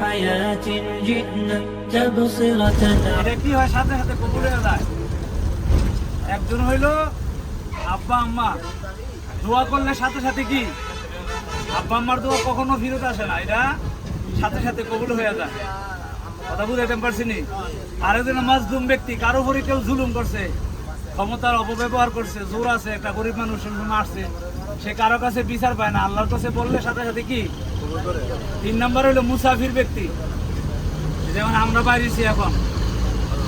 حياة جئنا تبصرة এটা কি হয় সাথে সাথে কবুল হয়ে যায়। একজন হইল আব্বা আম্মা, দোয়া করলে সাথে সাথে কি আব্বা আম্মার দোয়া কখনো ফিরত আসে না, এটা সাথে সাথে কবুল হয়ে যায়। কথা বুঝাইতে পারছি নি? আরেকজন মাজলুম ব্যক্তি, কারো উপরে কেউ জুলুম করছে, ক্ষমতার অপব্যবহার করছে, জোর আছে, একটা গরিব মানুষ মারছে, সে কারো কাছে বিচার পায় না, আল্লাহর কাছে বললে সাথে সাথে কি। 3 নম্বর হইলো মুসাফির ব্যক্তি। যেমন আমরা বাইরেছি এখন,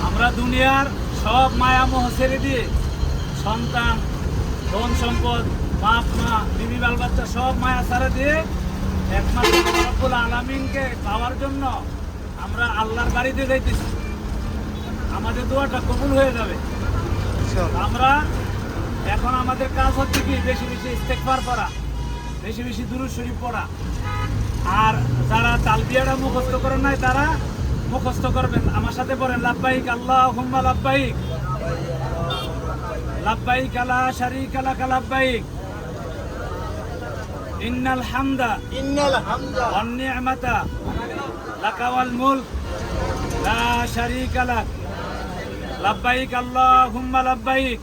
আমরা দুনিয়ার সব মায়া মোহ ছেড়ে দিয়ে সন্তান, ধন সম্পদ, বাপ মা, বিবি বাল বাচ্চা সব মায়া ছেড়ে দিয়ে একমাত্র রব্বুল আলামিনকে পাওয়ার জন্য আমরা আল্লাহর বাড়িতে যাইতেছি। আমাদের দোয়াটা কবুল হয়ে যাবে। আমরা এখন আমাদের কাজ হচ্ছে কি বেশি বেশি ইস্তেগফার পড়া, বেশি বেশি দুরূদ শরীফ পড়া। আর যারা তালবিয়াটা মুখস্থ করেন নাই তারা মুখস্থ করবেন। আমার সাথে পড়েন লাব্বাইক আল্লাহুম্মা লাব্বাইক, লাব্বাইক লা শারীকা লাক লাব্বাইক, ইন্নাল হামদা ওয়ান নি'মাতা লাকা ওয়াল মুলক লা শারীকা লাক, লাব্বাইক আল্লাহুম্মা লাব্বাইক,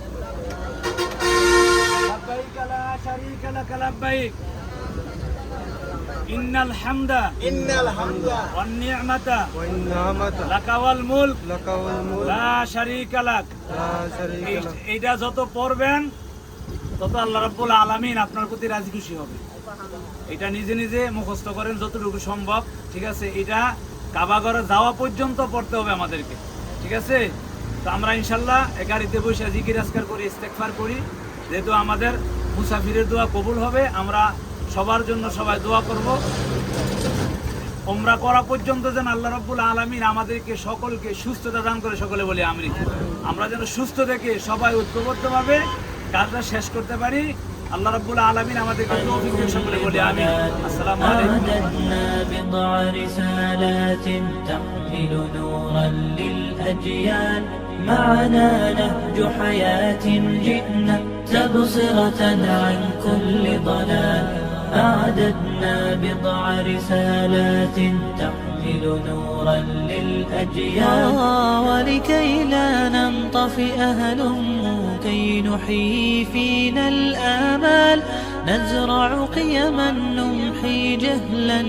লাব্বাইক লা শারীকা লাক লাব্বাইক, ইন্নাল হামদা ওয়ান নি'মাতা লাকা ওয়াল মুলক লা শারীকা লাক। এইটা যত পড়বেন তত আল্লাহ রাব্বুল আলামিন আপনার প্রতি রাজি খুশি হবে। এটা নিজে নিজে মুখস্থ করেন যতটুকু সম্ভব, ঠিক আছে? এটা কাবাগরে যাওয়া পর্যন্ত পড়তে হবে আমাদেরকে, ঠিক আছে? তো আমরা ইনশাল্লাহ এই গাড়িতে বসে জিকির আজকার করি, ইস্তেগফার করি, যেহেতু আমাদের মুসাফিরের দোয়া কবুল হবে। আমরা সবার জন্য সবাই দোয়া করব। উমরা করা পর্যন্ত যেন আল্লাহ রাব্বুল আলামিন আমাদেরকে সকলকে সুস্থতা দান করে, সকলে বলি আমিন। আমরা যেন সুস্থ থেকে সবাই ঐক্যবদ্ধভাবে কাজটা শেষ করতে পারি। আল্লাহ রাব্বুল আলামিন আমাদেরকে তৌফিক দিন, সকলে বলি আমিন। আসসালামু আলাইকুম। أعددنا بضع رسالات تحمل نورا للأجيال معنا نهج حياة جئنا تبصرة عن كل ضلال أعددنا بضع رسالات تحمل نورا للأجيال ولكي لا ننطفئ هلموا كي نحيي فينا الآمال نزرع قيما نمحي جهلا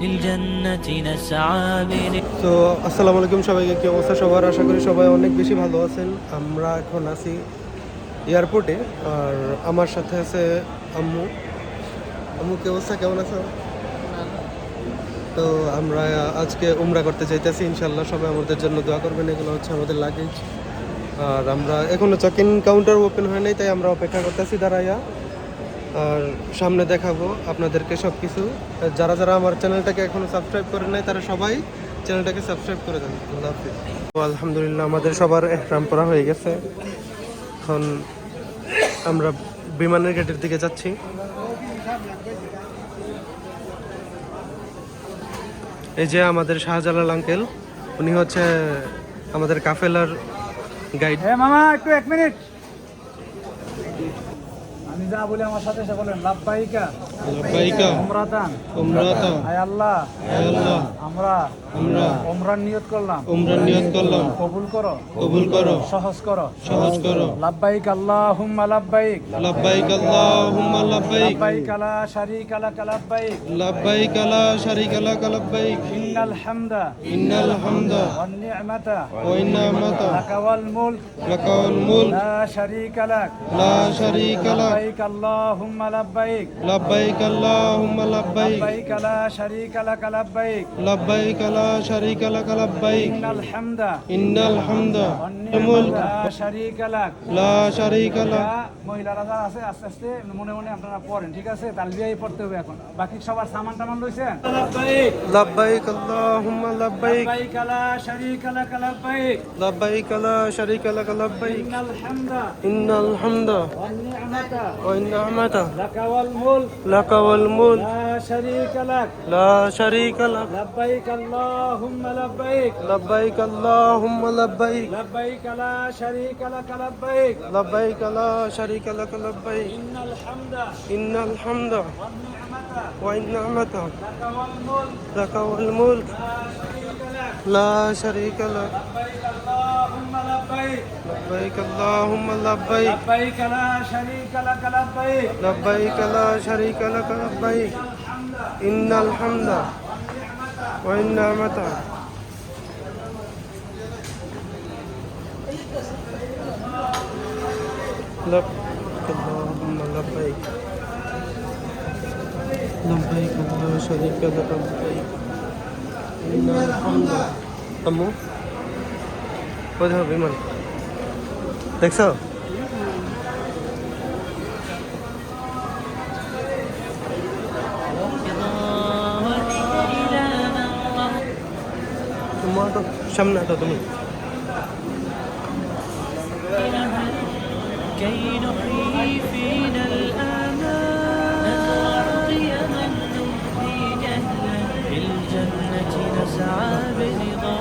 للجنة نسعى তো আসসালামু আলাইকুম সবাইকে, কি অবস্থা সবার? আশা করি সবাই অনেক বেশি ভালো আছেন। আমরা এখন আছি এয়ারপোর্টে, আর আমার সাথে আছে আম্মু। আম্মু, কি অবস্থা, কেমন আছো? তো আমরা আজকে উমরা করতে চাইতেছি, ইনশাল্লাহ সবাই আমাদের জন্য দোয়া করবেন। এগুলো হচ্ছে আমাদের লাগেজ, আর আমরা এখনো চেক ইন কাউন্টার ওপেন হয় নাই, তাই আমরা অপেক্ষা করতেছি দাঁড়াইয়া। আর সামনে দেখাবো আপনাদেরকে সব কিছু। যারা যারা আমার চ্যানেলটাকে এখনো সাবস্ক্রাইব করেন নাই তারা সবাই চ্যানেলটাকে সাবস্ক্রাইব করে দেন। আল্লাহ হাফিজ। আলহামদুলিল্লাহ আমাদের সবার ইহরাম পরা হয়ে গেছে। এখন আমরা বিমানের গেটের দিকে যাচ্ছি। এই যে আমাদের শাহজালাল আঙ্কেল, উনি হচ্ছে আমাদের কাফেলার গাইড। হ্যাঁ মামা, একটু 1 মিনিট। আমি যা বলি আমার সাথে সাথে বলেন লাব্বাইকা লাব্বাইকা উমরাতান উমরাতান। আয় আল্লাহ, আয় আল্লাহ, আমরা উমরার নিয়ত করলাম, উমরার নিয়ত করলাম, কবুল করো, কবুল করো, সহজ করো, সহজ করো। লাব্বাইক আল্লাহুম্মা লাব্বাইক, লাব্বাইক আল্লাহুম্মা লাব্বাইক, লাব্বাইক লা শারীকা লাক লাব্বাইক, লাব্বাইক লা শারীকা লাক লাব্বাইক, ইন্নাল হামদা ইন্নাল হামদা ওয়ান নি'মাতা ওয়া নি'মাতা লাকা ওয়াল মুলক লাকা ওয়াল মুলক লা শারীকা লাক, লা শারীকা লাক, লাব্বাইক আল্লাহুম্মা লাব্বাইক, লাব্বাইক আল্লাহুম্মা লাব্বাইক, লাব্বাইক লা শারীকা লাক লাব্বাইক, লাব্বাইক লা শারীকা লাক লাব্বাইক, ইন্নাল হামদা ইন্নাল হামদা ওয়ান ওয়াল মুলক নি'মাতা লা শারীকা লাক। লা শারীকা লাক। মহিলারা যারা আছে আস্তে আস্তে মনে মনে আপনারা পড়েন, ঠিক আছে? তালবিয়াই পড়তে হবে এখন। বাকি সবার সামান টামান রয়েছেন। লাব্বাইক লাব্বাইক আল্লাহুম্মা লাব্বাইক, লাব্বাইক লা শারীকা লাক লাব্বাইক, লাব্বাইক লা শারীকা লাক লাব্বাইক, ইন্নাল হামদা ইন্নাল হামদা ওয়ান নি'মাতা والنعمة لك والملك لك والملك لا شريك لك لا شريك لك لبيك اللهم لبيك لبيك اللهم لبيك لبيك لا شريك لك لبيك لبيك لا شريك لك لبيك إن الحمد إن الحمد والنعمة والنعمة لك والملك لك والملك لا شريك لك لا شريك لك لبيك اللهم لبيك لبيك اللهم لبيك لبيك لا شريك لك لبيك لبيك لا شريك لك لبيك الحمد إن الحمد والنعمة لبيك اللهم لبيك لبيك لا شريك لك لبيك إن الحمد আম্মু কোথাও বিমান দেখছো তোমার তো সামনে আছো তুমি كي نحيي فينا الآمال نزرع قيما نمحي جهلا بالجنة نسعى برضا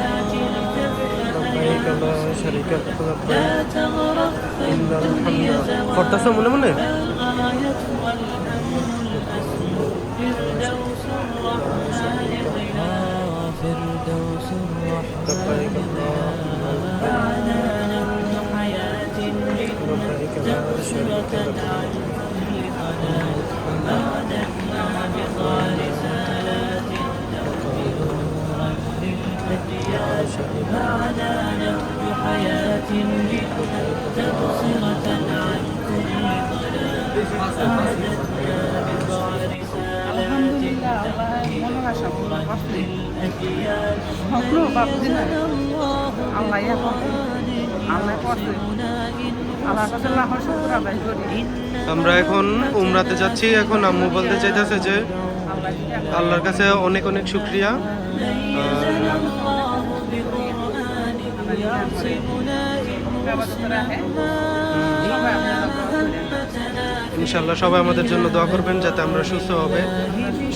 آت الكف لبيك لا شريك لك لا لبيك تغرق إن الحمد করতেছো মনে মনে الغاية والهم الأسمى فردوس الرحمن ضياء فردوس لبيك الرحمن اللهم معنا نبض حياة جئنا تبصرة عن كل قناة بعدنا بضع رسالات تحمل نورا للأجيال معنا نبض حياة جئنا تبصرة عن كل قناة بعدنا بضع رسالات تحمل نورا للأجيال ميزنا الله আল্লাহ আল্লাহ করছে আল্লাহর কাছে লাখ শুকর আদায় করি আমরা এখন উমরাতে যাচ্ছি এখন আম্মু বলতে চাইতেছে যে আল্লাহর কাছে অনেক অনেক শুকরিয়া ইনশাআল্লাহ সবাই আমাদের জন্য দোয়া করবেন যাতে আমরা সুস্থ হবে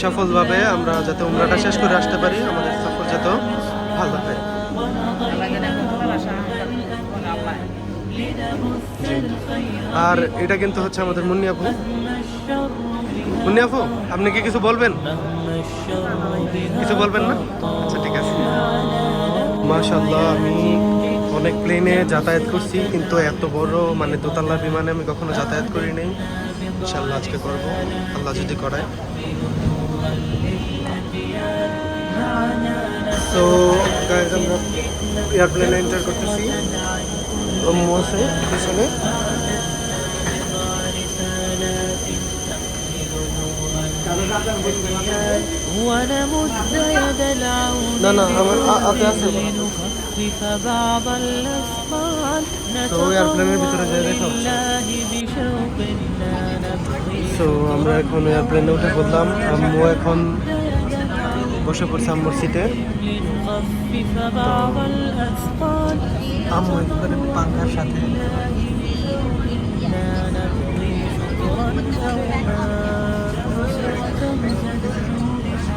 সফলভাবে আমরা যাতে উমরাটা শেষ করে আসতে পারি আমাদের সফর যাতে ভালো হয় আর এটা কিন্তু হচ্ছে আমাদের মুন্নি আপু মুন্নি আপু আপনি কি কিছু বলবেন কিছু বলবেন না আচ্ছা ঠিক আছে মাশাআল্লাহ আমি অনেক প্লেনে যাতায়াত করছি কিন্তু এত বড় মানে দোতলা বিমানে আমি কখনো যাতায়াত করি নাই ইনশাআল্লাহ আজকে করব আল্লাহ যদি করায় তো গাইস আমরা এয়ারপ্লেনে এন্টার করতেছি আম্মু আছে পিছনে ونمد يد العون না না আমার হাতে আছে لنخفف بعض الأثقال তো এয়ারপ্লেনের ভিতরে যাই দেখো الله بشوق لا نبغي তো আমরা এখন এয়ারপ্লেনে উঠে পড়লাম আম্মু এখন বসে পড়ছে আম্মুর সিটে لنخفف بعض الأثقال আম্মু একেবারে পাঙ্খার সাথে لا نبغي شكرا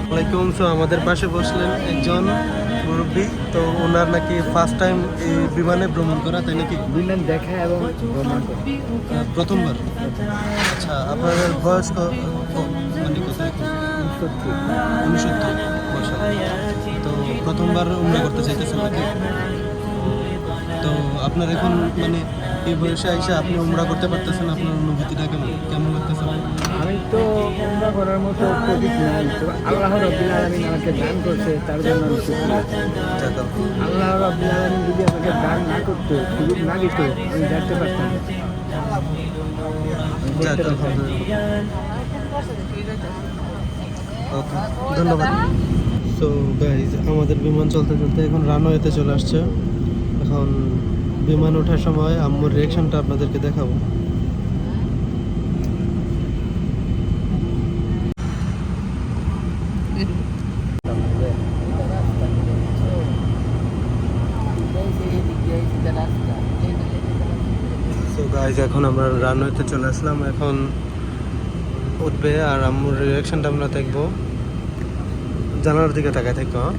ওয়ালাইকুম সো আমাদের পাশে বসলেন একজন মুরব্বী তো ওনার নাকি ফার্স্ট টাইম এই বিমানে ভ্রমণ করা তাই নাকি বিমান দেখা এবং ভ্রমণ করা প্রথমবার আচ্ছা আপনার বয়স মানে কত 69 তো প্রথমবার উমরা করতে চাইতেছেন নাকি তো আপনার এখন মানে এই বয়সে এসে আপনি উমরা করতে পারতেছেন আপনার অনুভূতিটা কেমন কেমন লাগতেছে আমি তো উমরা করার মতো প্রতীক নাই তো আল্লাহ রাব্বুল আলামিন আমাকে দান করছে তার জন্য আমি শুকরিয়া আল্লাহ রাব্বুল আলামিন যদি আমাকে দান না করতো সুযোগ না দিত আমি দেখতে পারতাম না। যাক আলহামদুলিল্লাহ ওকে ধন্যবাদ সো গাইজ আমাদের বিমান চলতে চলতে এখন রানওয়েতে চলে আসছে এখন বিমান ওঠার সময় আম্মুর রিয়াকশনটা আপনাদেরকে দেখাবো তো গাইজ এখন আমরা রানওয়েতে চলে আসলাম, এখন উঠবে আর আম্মুর রিয়াকশনটা আমরা দেখবো। জানালার দিকে তাকায় থাকবো। হ্যাঁ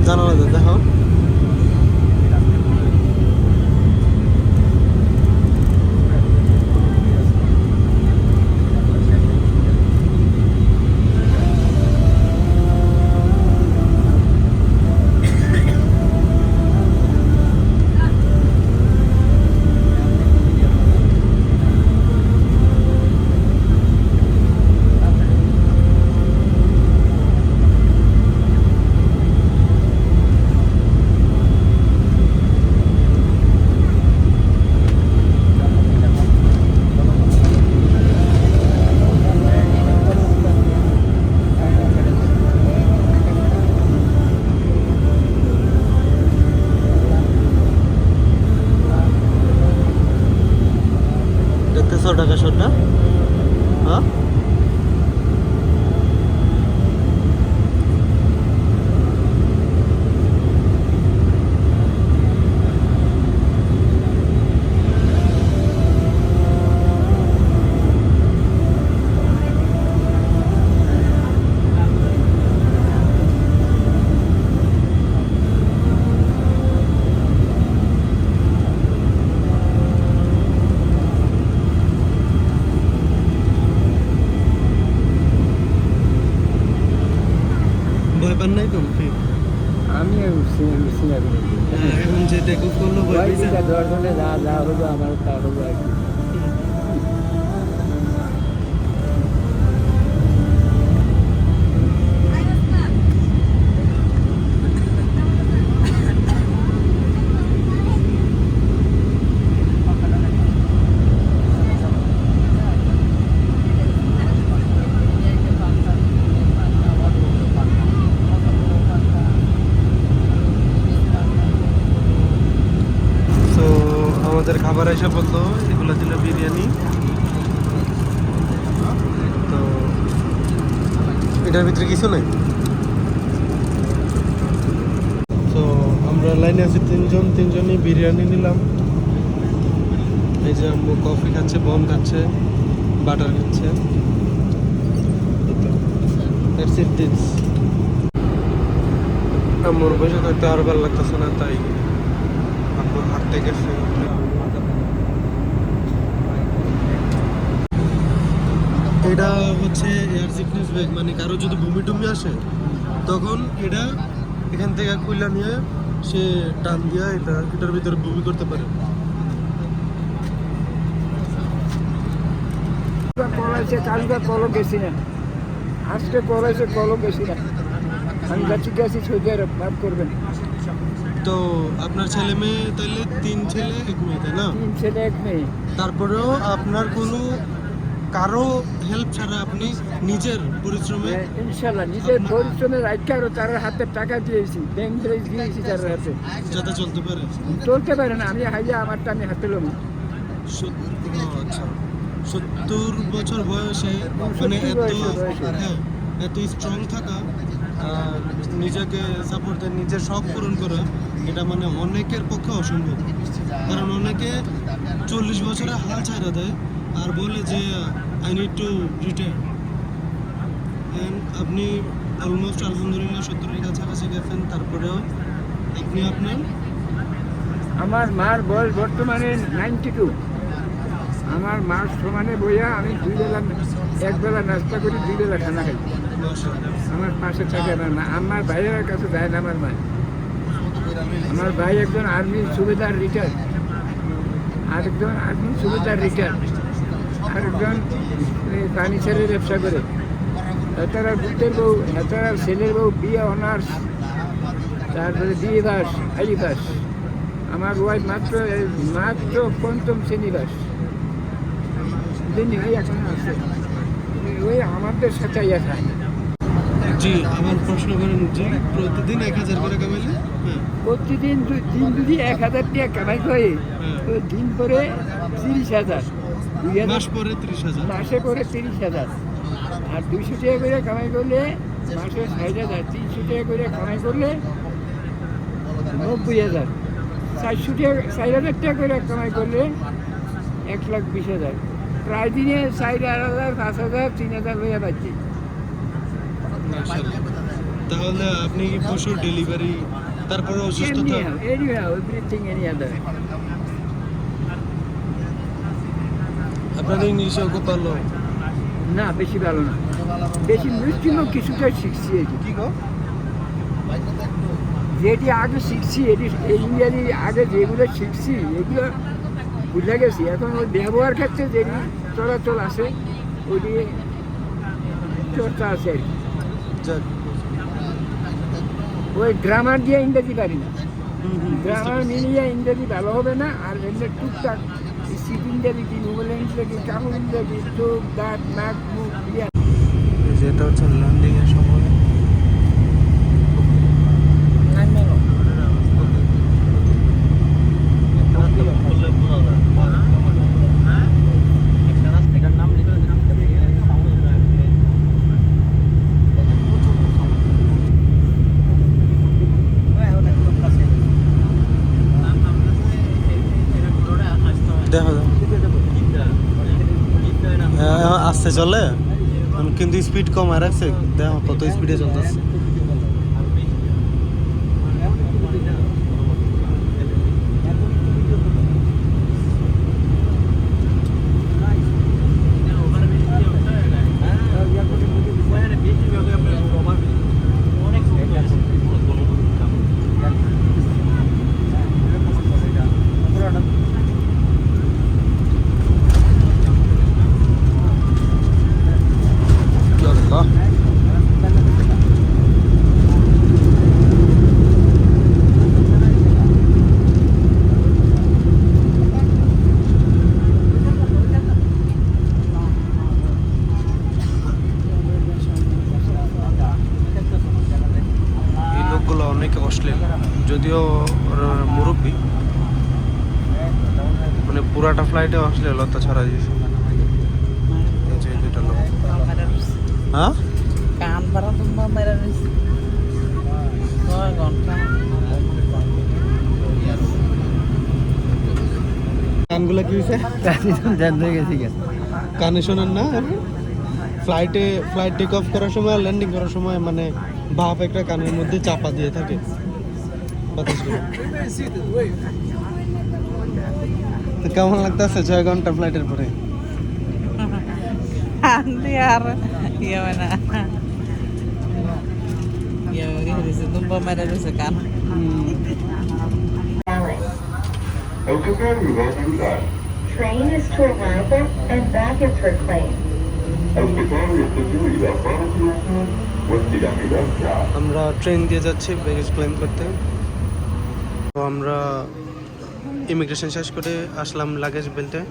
জানালাতে দেখো। দেখতেছো ঢাকা শহরটা? হ্যাঁ ভয় পান নাই তো? আমি উঠছি না এখন যে টেক অফ করলো ভয় পেয়েছে? দর্শনে যা যা হলো আমার তা হলো আর কি। তো আমাদের খাবার এসে বললো এগুলো ছিল বিরিয়ানি। তো এটার ভিতরে কিছু নেই। তো আমরা লাইনে আছি তিনজনই বিরিয়ানি নিলাম। এই যে আম্মু কফি খাচ্ছে, বন খাচ্ছে, বাটার খাচ্ছে। আম্মুর বসে থাকতে আর ভালো লাগতেছে না, তাই আম্মু হাঁটতে গেছে। এটা হচ্ছে এয়ার সিকনেস ব্যাগ, মানে কারো যদি বমি টুমি আসে তখন এটা এখান থেকে খুলে নিয়ে সে টান দিয়ে এটার ভিতরে বমি করতে পারে। পড়াইছে কালকে কলও গেছি না, আজকে পড়াইছে কলও গেছি না। আমি গেছি সৌদি আরব, মাফ করবেন। তো আপনার ছেলে মেয়ে তাহলে 3 ছেলে 1 মেয়ে, তাই না? 3 ছেলে 1 মেয়ে। তারপরেও আপনার কোনো কারো হেল্প ছাড়া আপনি নিজের পরিশ্রমে ইনশাল্লাহ নিজের পরিশ্রমে রাখা আরো তার হাতে টাকা দিয়েছি, ব্যাংক ব্যালেন্স দিয়েছি তার হাতে, যাতে চলতে পারে। চলতে পারে না, আমি হাইয়া আমারটা আমি হাতে লম। আচ্ছা, 70 বছর বয়সে মানে 70 বয়সে। হ্যাঁ, এত স্ট্রং থাকা, নিজেকে সাপোর্ট দেয়, নিজের শখ পূরণ করা, এটা মানে অনেকের পক্ষে অসম্ভব। কারণ অনেকে 40 বছরে হাল ছাড়া দেয় আর বলে যে আই নিড টু রিটায়ার। আপনি অলমোস্ট আলহামদুলিল্লাহ 70-এর কাছাকাছি গেছেন, তারপরেও আপনি আপনার আমার মার বয়স বর্তমানে 92। আমার মার সমানে বইয়া আমি 2 বেলা 1 বেলা নাস্তা করি, 2 বেলা খানা খাই। আমার পাশে থাকে আমার মা। আমার ভাইয়ের কাছে যায় না আমার মা। আমার ভাই একজন আর্মি সুবেদার রিটায়ার, আরেকজন আর্মি সুবেদার রিটায়ার, আরেকজন ফার্নিচারের ব্যবসা করে। এছাড়া বুদ্ধের বউ, এছাড়া ছেলের বউ বিয়ে অনার্স, তারপরে বিয়ে বাস, আই বাস। আমার ওয়াইফ মাত্র 5ম শ্রেণী বাস, এখন আছে। ওই আমাদের সাথে ইয়ে খায়। জি আবার প্রশ্ন করেন জি প্রতিদিন 1000 করে কামাইলে প্রতিদিন দিন যদি 1000 টাকা কামাই করে তো দিন করে 30,000, 2000 মাস পরে 30,000 মাসে করে 30,000, আর 200 টাকা করে কামাই করলে মাসে 60,000, 300 টাকা করে কামাই করলে 90,000, 400 টাকা 4,000 টাকা করে কামাই করলে 1,20,000, প্রায় দিনে 4,000, 5,000, 3,000 হয়ে যাচ্ছে। তাহলে আপনি কি পশুর ডেলিভারি তারপরে অসুস্থতা এভরিথিং এনি আদার। আপনাদের ইংলিশও খুব ভালো না বেশি ভালো না, বেশি মিষ্টিও কিছুটা শিখছি। এটি কি গো যেটি আগে শিখছি এটি ইংরেজি আগে যেগুলো শিখছি এগুলো বুঝে গেছি। এখন ওই ব্যবহার ক্ষেত্রে যেটি চলাচল আছে ওটি চর্চা আছে আর কি। যাক ওই গ্রামার দিয়ে ইংরেজি পারি না, গ্রামার মিলিয়ে ইংরেজি ভালো হবে না। আর এমনি টুকটাক সিট ইংরেজি কি মোবাইল ইংরেজি কামড় ইংরেজি চোখ দাঁত নাক মুখ দিয়ে। যেটা হচ্ছে ল্যান্ডিং এর সময় দেখো আসতে চলে কিন্তু স্পিড কম আর রাখছে দেখো কত স্পিডে চলতেছে। অনেক অশ্লীল, যদিও মুরব্বী মানে পুরাটা ফ্লাইটে অশ্লীলতা ছড়া দিয়েছে। দুইটা লোক হ্যাঁ কান পারা তোমার মেরা রয়েছে 9 ঘন্টা। কানগুলা কি হয়েছে? কানে শোনেন না? ফ্লাইট টেক অফ করার সময় ল্যান্ডিং করার সময় মানে ভাপ একটা কানের মধ্যে চাপা দিয়ে থাকে বাতাসগুলো। তো কেমন লাগতেছে 6 ঘন্টা ফ্লাইটের পরে? আর ইয়ে না ইয়ে রয়েছে তোমার মেরা রয়েছে কান। Train is to arrival and baggage reclaim. আমরা ট্রেন দিয়ে যাচ্ছি ব্যাগেজ ক্লেম করতে। তো আমরা ইমিগ্রেশন শেষ করে আসলাম লাগেজ বেল্টে।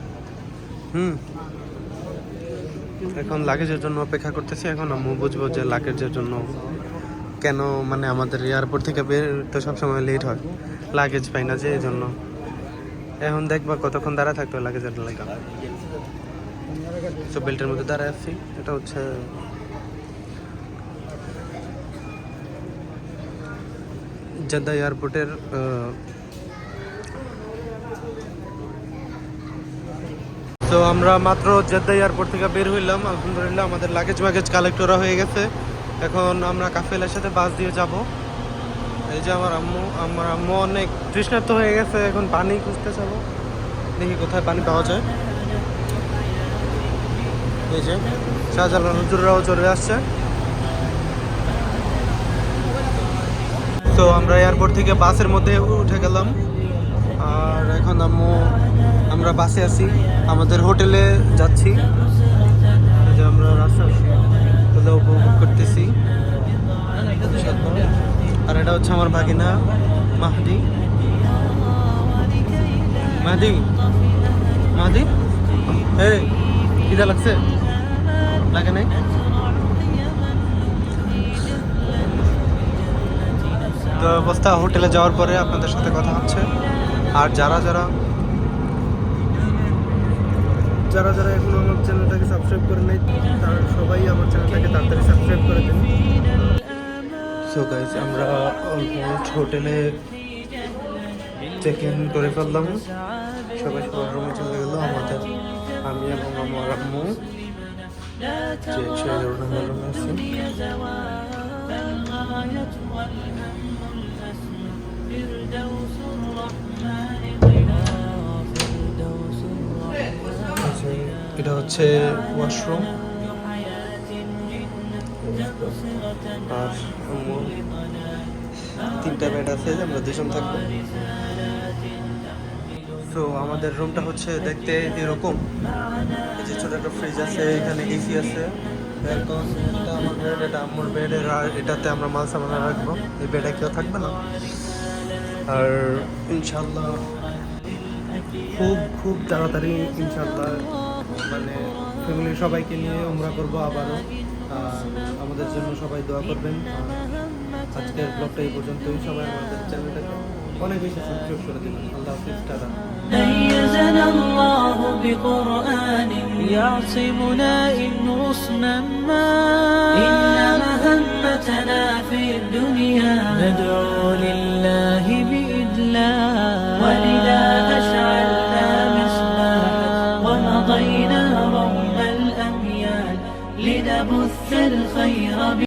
এখন লাগেজের জন্য অপেক্ষা করতেছি। এখন আমি বুঝবো যে লাগেজের জন্য কেন মানে আমাদের এয়ারপোর্ট থেকে বের তো সবসময় লেট হয়, লাগেজ পাই না যে এই জন্য। এখন দেখবা কতক্ষণ দাঁড়া থাকতে হয় লাগেজের লাগা। তো বেল্টের মধ্যে দাঁড়ায় আছি। এটা হচ্ছে জেদ্দা এয়ারপোর্টের তো আমরা মাত্র জেদ্দা এয়ারপোর্ট থেকে বের হইলাম। আলহামদুলিল্লাহ আমাদের লাগেজ কালেক্ট করা হয়ে গেছে। এখন আমরা কাফেলার সাথে বাস দিয়ে যাব। এই যে আমার আম্মু অনেক তৃষ্ণার্ত হয়ে গেছে, এখন পানি খুঁজতে যাবো, দেখি কোথায় পানি পাওয়া যায়। এই যে শাহজালাল হুজুররাও চলে আসছে। তো আমরা এয়ারপোর্ট থেকে বাসের মধ্যে উঠে গেলাম। আর এখন আমরা বাসে আছি, আমাদের হোটেলে যাচ্ছি। এই যে আমরা রাস্তা উপভোগ করতেছি। আর এটা হচ্ছে আমার ভাগিনা মাহদি। মাহদি এই কিদা লাগছে? লাগে নাই? তো অবস্থা, হোটেলে যাওয়ার পরে আপনাদের সাথে কথা হচ্ছে। আর যারা যারা এখনো আমার চ্যানেলটাকে সাবস্ক্রাইব করে নাই, তারা সবাই আমার চ্যানেলটাকে তাড়াতাড়ি সাবস্ক্রাইব করে দিন। সো গাইস, আমরা অলমোস্ট হোটেলে চেক ইন করে ফেললাম। সবাই সবার রুমে চলে গেল। আমি এবং আমার আম্মু যে রুমে আছি। এটা হচ্ছে ওয়াশরুম। আর তিনটা বেড আছে, আমরা দুজন থাকবো। তো আমাদের রুমটা হচ্ছে দেখতে এরকম। এই যে ছোট একটা ফ্রিজ আছে, এখানে এসি আছে, এয়ারকন। এটা আমার বেড, এটা আম্মুর বেড। আর এটাতে আমরা মাল সামান রাখবো। এই বেডে কেউ থাকবে না। আর ইনশাল্লাহ খুব তাড়াতাড়ি ইনশাল্লাহ মানে ফ্যামিলির সবাইকে নিয়ে উমরা করবো আবারও। আর আমাদের জন্য সবাই দোয়া করবেন। আজকের ব্লগটা এই পর্যন্তই। সবাই আমাদের চ্যানেলটাকে অনেক বেশি সাবস্ক্রাইব করে দেবেন। আল্লাহ হাফিজ, টাটা। ميزنا الله بقرآن يعصمنا إن غصنا ما إن مهمتنا في الدنيا ندعو